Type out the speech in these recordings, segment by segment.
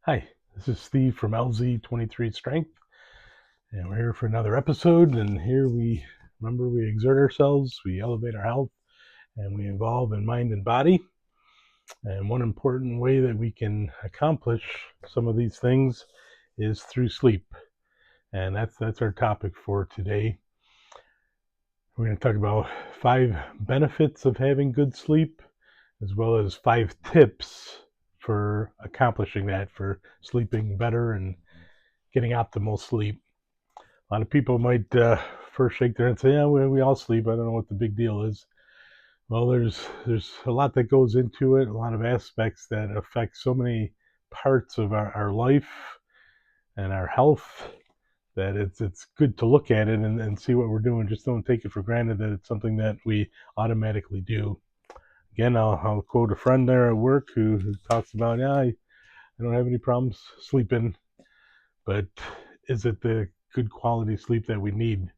Hi, this is Steve from LZ23 Strength, and we're here for another episode. And here we exert ourselves, we elevate our health, and we evolve in mind and body. And one important way that we can accomplish some of these things is through sleep. And that's our topic for today. We're going to talk about 5 benefits of having good sleep, as well as 5 tips for accomplishing that, for sleeping better and getting optimal sleep. A lot of people might first shake their head and say, "Yeah, we all sleep. I don't know what the big deal is." Well, there's a lot that goes into it, a lot of aspects that affect so many parts of our life and our health that it's good to look at it and see what we're doing. Just don't take it for granted that it's something that we automatically do. Again, I'll quote a friend there at work who talks about, "Yeah, I don't have any problems sleeping, but is it the good quality sleep that we need?"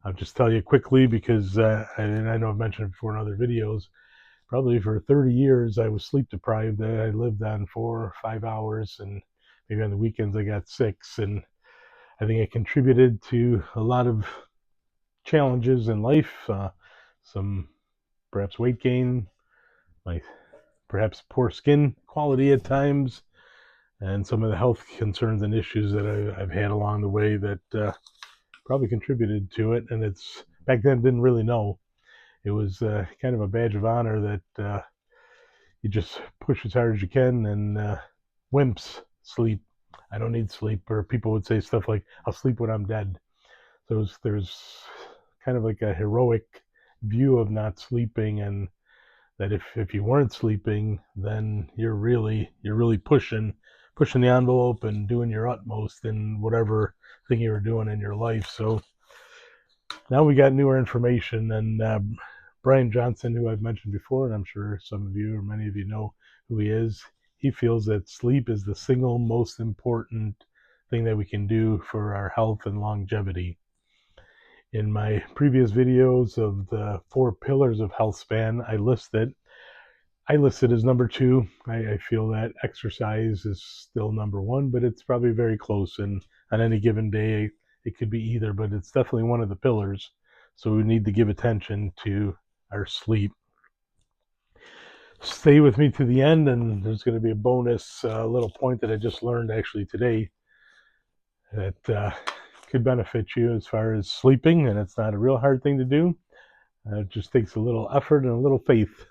I'll just tell you quickly because I know I've mentioned it before in other videos. Probably for 30 years, I was sleep deprived. I lived on 4 or 5 hours, and maybe on the weekends I got 6. And I think it contributed to a lot of challenges in life, some perhaps weight gain, my perhaps poor skin quality at times, and some of the health concerns and issues that I've had along the way that probably contributed to it. And it's back then didn't really know. It was kind of a badge of honor that you just push as hard as you can and wimps sleep. I don't need sleep. Or people would say stuff like, "I'll sleep when I'm dead." So there's kind of like a heroic view of not sleeping, and that if you weren't sleeping, then you're really pushing the envelope and doing your utmost in whatever thing you were doing in your life. So now we got newer information, and Brian Johnson, who I've mentioned before, and I'm sure some of you or many of you know who he is, he feels that sleep is the single most important thing that we can do for our health and longevity. In my previous videos of the 4 pillars of health span, I listed as number 2. I feel that exercise is still number 1, but it's probably very close. And on any given day, it could be either, but it's definitely one of the pillars. So we need to give attention to our sleep. Stay with me to the end, and there's going to be a bonus little point that I just learned actually today that could benefit you as far as sleeping, and it's not a real hard thing to do. It just takes a little effort and a little faith.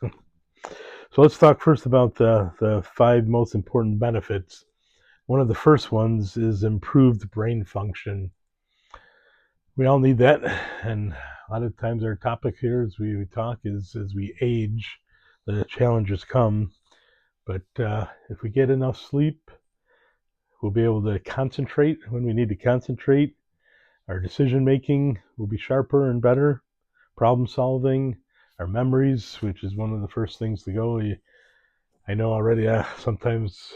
So let's talk first about the 5 most important benefits. One of the first ones is improved brain function. We all need that, and a lot of times our topic here as we talk is as we age, the challenges come. But if we get enough sleep, we'll be able to concentrate when we need to concentrate. Our decision making will be sharper and better. Problem solving, our memories, which is one of the first things to go. I know already sometimes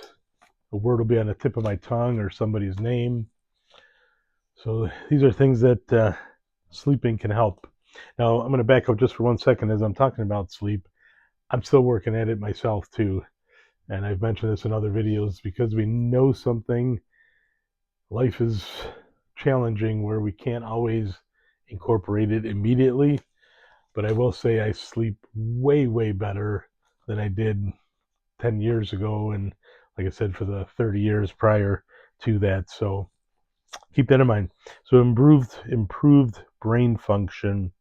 a word will be on the tip of my tongue or somebody's name. So these are things that sleeping can help. Now, I'm going to back up just for 1 second as I'm talking about sleep. I'm still working at it myself too. And I've mentioned this in other videos. Because we know something, life is challenging where we can't always incorporate it immediately. But I will say I sleep way, way better than I did 10 years ago. And like I said, for the 30 years prior to that. So keep that in mind. So improved brain function,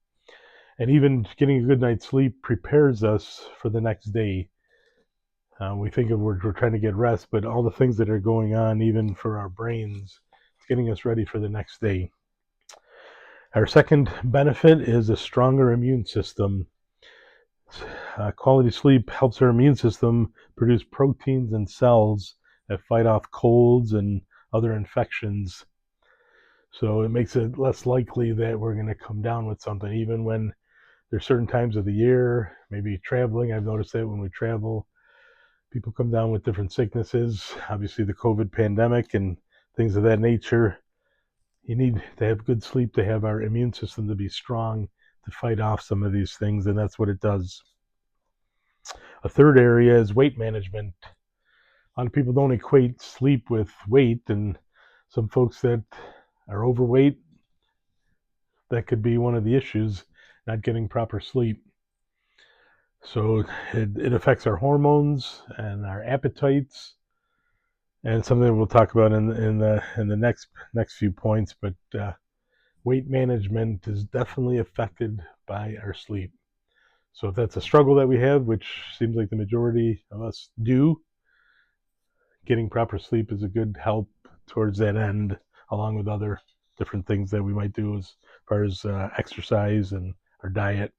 and even getting a good night's sleep prepares us for the next day. We think of we're trying to get rest, but all the things that are going on, even for our brains, it's getting us ready for the next day. Our second benefit is a stronger immune system. Quality sleep helps our immune system produce proteins and cells that fight off colds and other infections. So it makes it less likely that we're going to come down with something, even when there's certain times of the year, maybe traveling. I've noticed that when we travel, people come down with different sicknesses. Obviously, the COVID pandemic and things of that nature. You need to have good sleep to have our immune system to be strong to fight off some of these things, and that's what it does. A third area is weight management. A lot of people don't equate sleep with weight, and some folks that are overweight, that could be one of the issues, not getting proper sleep. So it affects our hormones and our appetites, and something we'll talk about in the next few points. But weight management is definitely affected by our sleep. So if that's a struggle that we have, which seems like the majority of us do, getting proper sleep is a good help towards that end, along with other different things that we might do as far as exercise and our diet.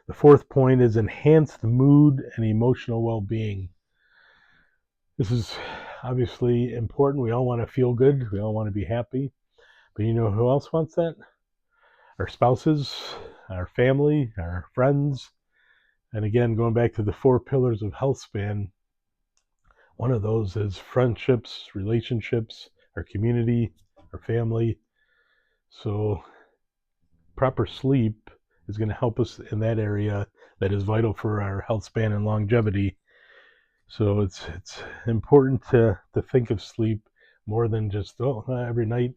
The fourth point is enhanced mood and emotional well-being. This is obviously important. We all want to feel good. We all want to be happy. But you know who else wants that? Our spouses, our family, our friends. And again, going back to the 4 pillars of health span, one of those is friendships, relationships, our community, our family. So proper sleep is going to help us in that area that is vital for our health span and longevity. So it's important to think of sleep more than just every night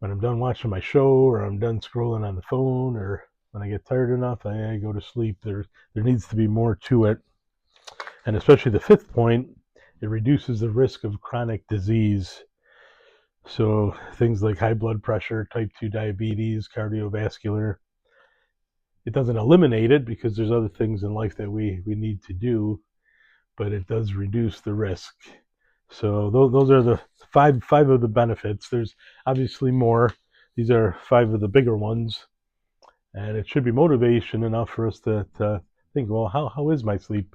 when I'm done watching my show or I'm done scrolling on the phone or when I get tired enough, I go to sleep. There needs to be more to it. And especially the fifth point, it reduces the risk of chronic disease. So things like high blood pressure, type 2 diabetes, cardiovascular. It doesn't eliminate it because there's other things in life that we need to do, but it does reduce the risk. So those are the five of the benefits. There's obviously more. These are 5 of the bigger ones. And it should be motivation enough for us to think, well, how is my sleep?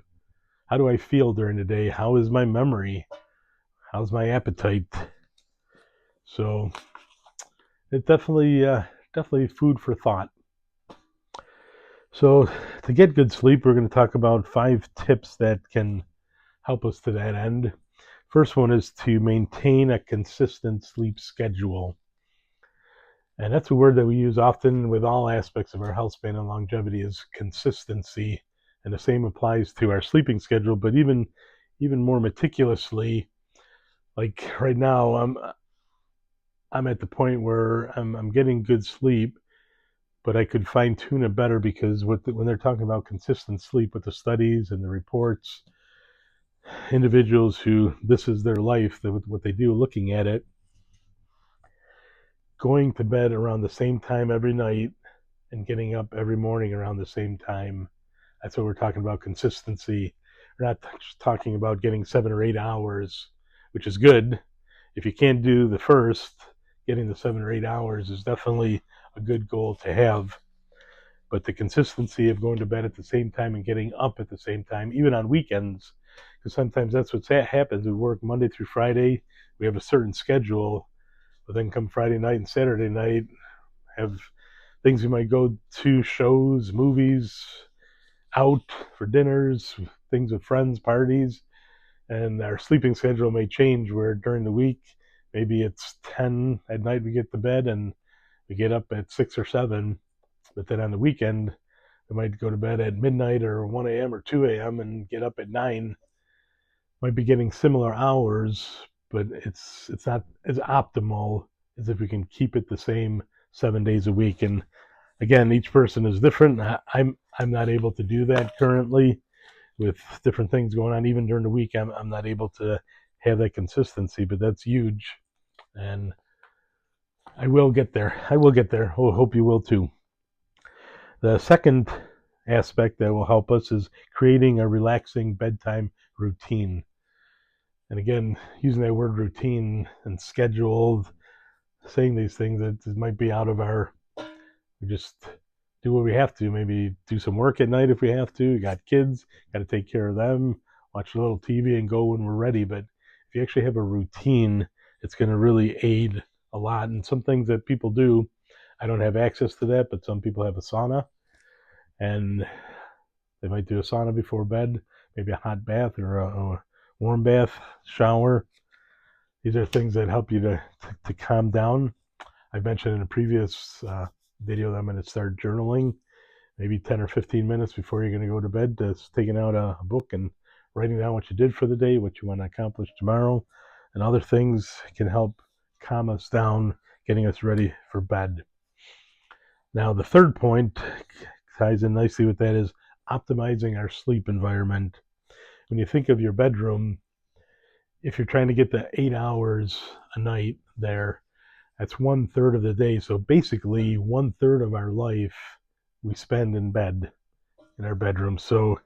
How do I feel during the day? How is my memory? How's my appetite? So it's definitely food for thought. So to get good sleep, we're going to talk about 5 tips that can help us to that end. First one is to maintain a consistent sleep schedule. And that's a word that we use often with all aspects of our health span and longevity is consistency. And the same applies to our sleeping schedule, but even more meticulously. Like right now, I'm at the point where I'm getting good sleep, but I could fine tune it better because when they're talking about consistent sleep with the studies and the reports, individuals who this is their life, what they do, looking at it, going to bed around the same time every night and getting up every morning around the same time. That's what we're talking about, consistency. We're not just talking about getting 7 or 8 hours, which is good. If you can't do the first, getting the 7 or 8 hours is definitely a good goal to have. But the consistency of going to bed at the same time and getting up at the same time, even on weekends, because sometimes that's what happens. We work Monday through Friday. We have a certain schedule, but then come Friday night and Saturday night, have things we might go to, shows, movies, out for dinners, things with friends, parties, and our sleeping schedule may change where during the week, maybe it's 10 at night we get to bed and we get up at 6 or 7, but then on the weekend, we might go to bed at midnight or 1 a.m. or 2 a.m. and get up at 9. Might be getting similar hours, but it's not as optimal as if we can keep it the same 7 days a week. And again, each person is different. I'm not able to do that currently with different things going on. Even during the week, I'm not able to have that consistency, but that's huge. And I will get there. I hope you will too. The second aspect that will help us is creating a relaxing bedtime routine. And again, using that word routine and scheduled, saying these things that might be out of we just do what we have to. Maybe do some work at night if we have to. We got kids, got to take care of them, watch a little TV and go when we're ready. But if you actually have a routine, it's going to really aid a lot. And some things that people do, I don't have access to that, but some people have a sauna. And they might do a sauna before bed, maybe a hot bath or a warm bath, shower. These are things that help you to calm down. I mentioned in a previous video that I'm going to start journaling, maybe 10 or 15 minutes before you're going to go to bed, taking out a book and writing down what you did for the day, what you want to accomplish tomorrow, and other things can help calm us down, getting us ready for bed. Now, the third point ties in nicely with that is optimizing our sleep environment. When you think of your bedroom, if you're trying to get the 8 hours a night there, that's 1/3 of the day. So basically, 1/3 of our life we spend in bed, in our bedroom. So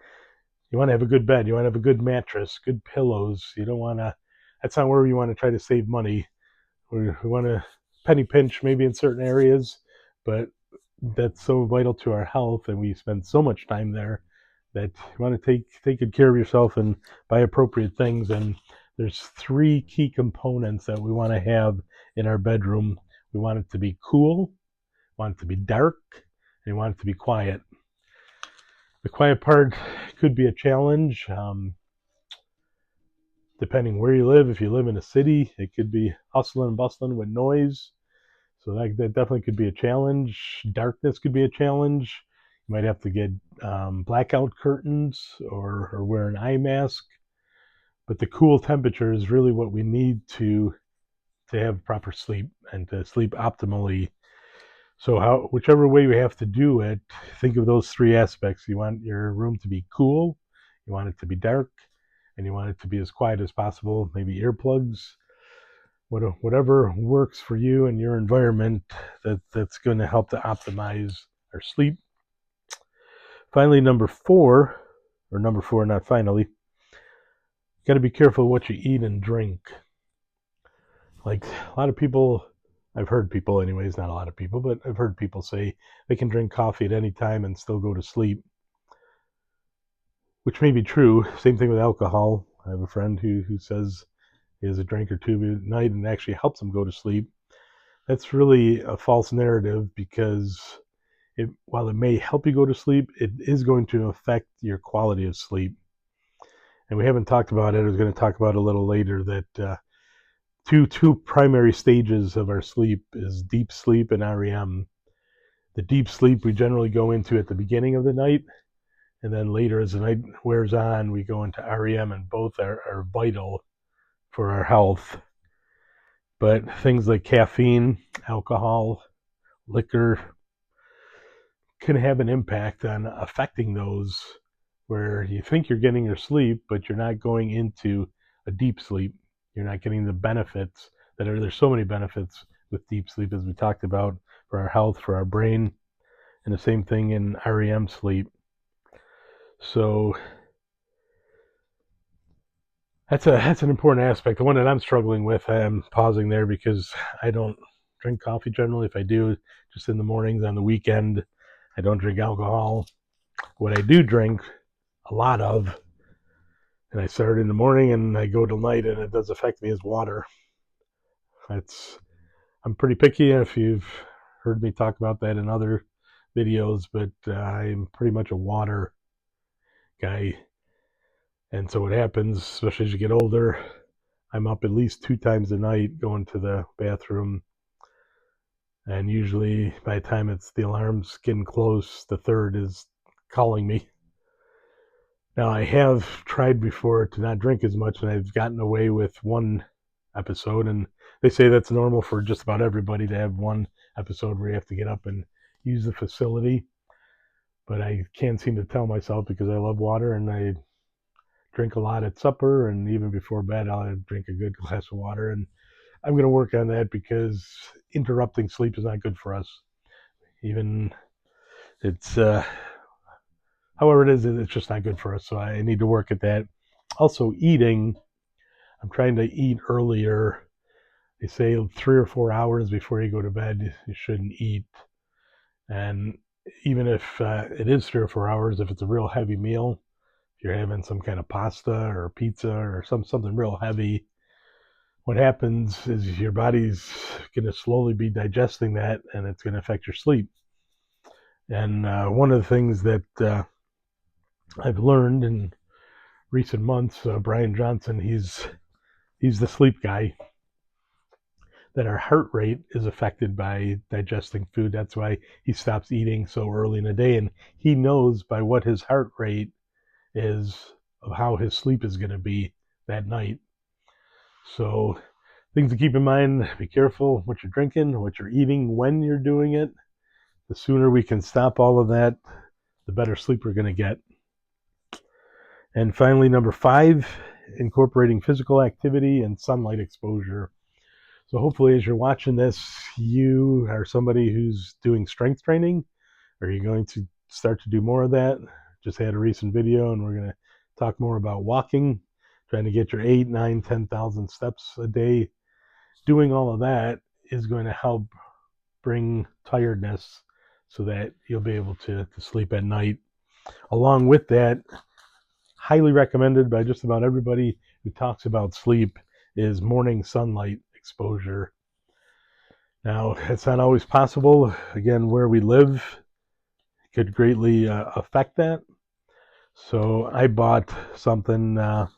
you want to have a good bed. You want to have a good mattress, good pillows. You don't want to, that's not where you want to try to save money. We want to penny pinch maybe in certain areas, but that's so vital to our health, and we spend so much time there that you want to take good care of yourself and buy appropriate things. And there's 3 key components that we want to have in our bedroom. We want it to be cool, want it to be dark, and we want it to be quiet. The quiet part could be a challenge, depending where you live. If you live in a city, it could be hustling and bustling with noise. So that definitely could be a challenge. Darkness could be a challenge. You might have to get blackout curtains or wear an eye mask. But the cool temperature is really what we need to have proper sleep and to sleep optimally. So whichever way we have to do it, think of those 3 aspects. You want your room to be cool, you want it to be dark, and you want it to be as quiet as possible, maybe earplugs, whatever works for you and your environment, that's going to help to optimize our sleep. Finally, number four, not finally, you got to be careful what you eat and drink. Like a lot of people, I've heard people anyways, not a lot of people, but I've heard people say they can drink coffee at any time and still go to sleep, which may be true. Same thing with alcohol. I have a friend who says he has a drink or two at night and it actually helps him go to sleep. That's really a false narrative, because while it may help you go to sleep, it is going to affect your quality of sleep. And we haven't talked about it. I was going to talk about it a little later, that two primary stages of our sleep is deep sleep and REM. The deep sleep we generally go into at the beginning of the night, and then later as the night wears on, we go into REM, and both are vital for our health. But things like caffeine, alcohol, liquor can have an impact on affecting those, where you think you're getting your sleep, but you're not going into a deep sleep. You're not getting the benefits there's so many benefits with deep sleep, as we talked about, for our health, for our brain, and the same thing in REM sleep. So that's an important aspect. The one that I'm struggling with, I'm pausing there because I don't drink coffee generally. If I do, just in the mornings. On the weekend, I don't drink alcohol. What I do drink a lot of, and I start in the morning and I go till night, and it does affect me, is water. I'm pretty picky, if you've heard me talk about that in other videos, but I'm pretty much a water guy. And so what happens, especially as you get older, I'm up at least 2 times a night going to the bathroom. And usually by the time the alarm's getting close, the third is calling me. Now, I have tried before to not drink as much, and I've gotten away with 1 episode, and they say that's normal for just about everybody to have 1 episode where you have to get up and use the facility. But I can't seem to tell myself, because I love water and I drink a lot at supper, and even before bed I'll drink a good glass of water. And I'm going to work on that, because interrupting sleep is not good for us. Even it's however it is, it's just not good for us. So I need to work at that. Also, eating, I'm trying to eat earlier. They say 3 or 4 hours before you go to bed you shouldn't eat. And even if it is 3 or 4 hours, if it's a real heavy meal, if you're having some kind of pasta or pizza or something real heavy, what happens is your body's going to slowly be digesting that, and it's going to affect your sleep. And one of the things that I've learned in recent months, Brian Johnson, he's the sleep guy, that our heart rate is affected by digesting food. That's why he stops eating so early in the day. And he knows by what his heart rate is, of how his sleep is going to be that night. So things to keep in mind: be careful what you're drinking, what you're eating, when you're doing it. The sooner we can stop all of that, the better sleep we're going to get. And finally, number 5, incorporating physical activity and sunlight exposure. So hopefully as you're watching this, you are somebody who's doing strength training. Are you going to start to do more of that? Just had a recent video and we're going to talk more about walking, trying to get your 8, 9, 10,000 steps a day. Doing all of that is going to help bring tiredness so that you'll be able to sleep at night. Along with that, highly recommended by just about everybody who talks about sleep, is morning sunlight exposure. Now, it's not always possible. Again, where we live could greatly affect that. So I bought something, a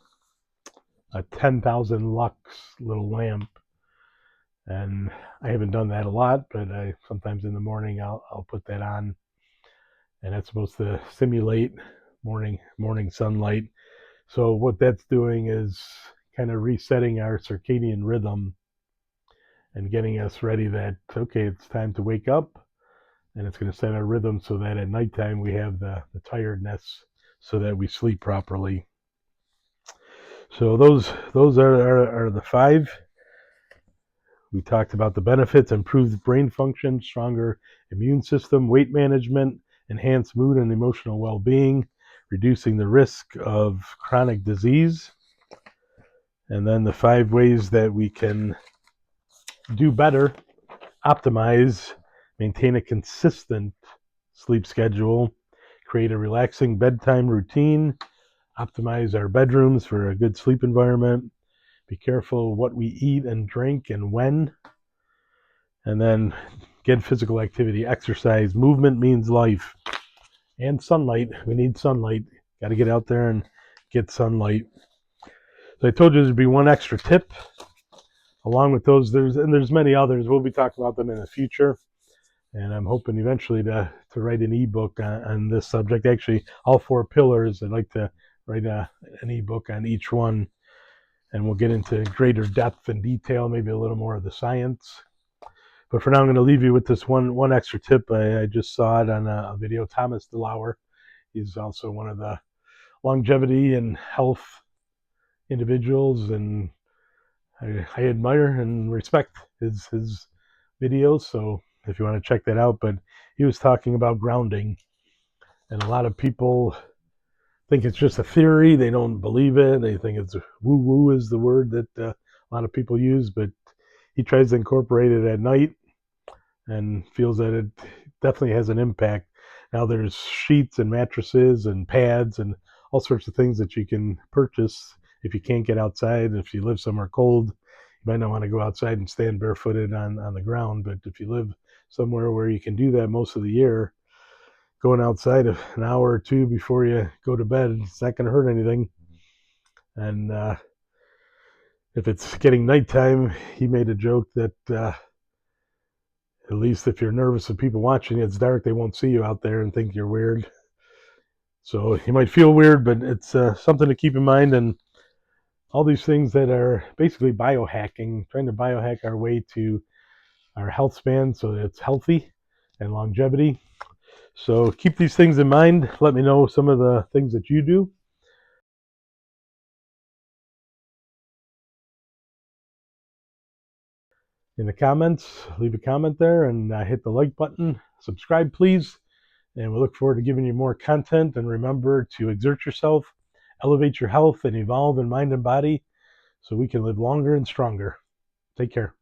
10,000 lux little lamp, and I haven't done that a lot, but sometimes in the morning I'll put that on, and that's supposed to simulate morning sunlight. So what that's doing is kind of resetting our circadian rhythm and getting us ready that, okay, it's time to wake up, and it's going to set our rhythm so that at nighttime we have the tiredness so that we sleep properly. So those are the 5. We talked about the benefits: improved brain function, stronger immune system, weight management, enhanced mood and emotional well-being, reducing the risk of chronic disease. And then the 5 ways that we can do better: optimize, maintain a consistent sleep schedule, create a relaxing bedtime routine, optimize our bedrooms for a good sleep environment, be careful what we eat and drink and when, and then get physical activity, exercise. Movement means life. And sunlight. We need sunlight. Got to get out there and get sunlight. So I told you there'd be one extra tip. Along with those, there's many others. We'll be talking about them in the future. And I'm hoping eventually to write an ebook on this subject. Actually, all 4 pillars, I'd like to write an ebook on each one. And we'll get into greater depth and detail, maybe a little more of the science. But for now, I'm going to leave you with this one extra tip. I just saw it on a video. Thomas DeLauer, he's also one of the longevity and health individuals, and I admire and respect his videos. So if you want to check that out, but he was talking about grounding, and a lot of people think it's just a theory. They don't believe it. They think it's woo-woo is the word that a lot of people use, but he tries to incorporate it at night and feels that it definitely has an impact. Now there's sheets and mattresses and pads and all sorts of things that you can purchase if you can't get outside. If you live somewhere cold, you might not want to go outside and stand barefooted on the ground, but if you live somewhere where you can do that most of the year, going outside an hour or 2 before you go to bed, it's not going to hurt anything. And if it's getting nighttime, he made a joke that at least if you're nervous of people watching, it's dark, they won't see you out there and think you're weird. So you might feel weird, but it's something to keep in mind. And all these things that are basically biohacking, trying to biohack our way to our health span so that it's healthy and longevity. So keep these things in mind. Let me know some of the things that you do. In the comments, leave a comment there and hit the like button. Subscribe, please. And we look forward to giving you more content. And remember to exert yourself, elevate your health, and evolve in mind and body so we can live longer and stronger. Take care.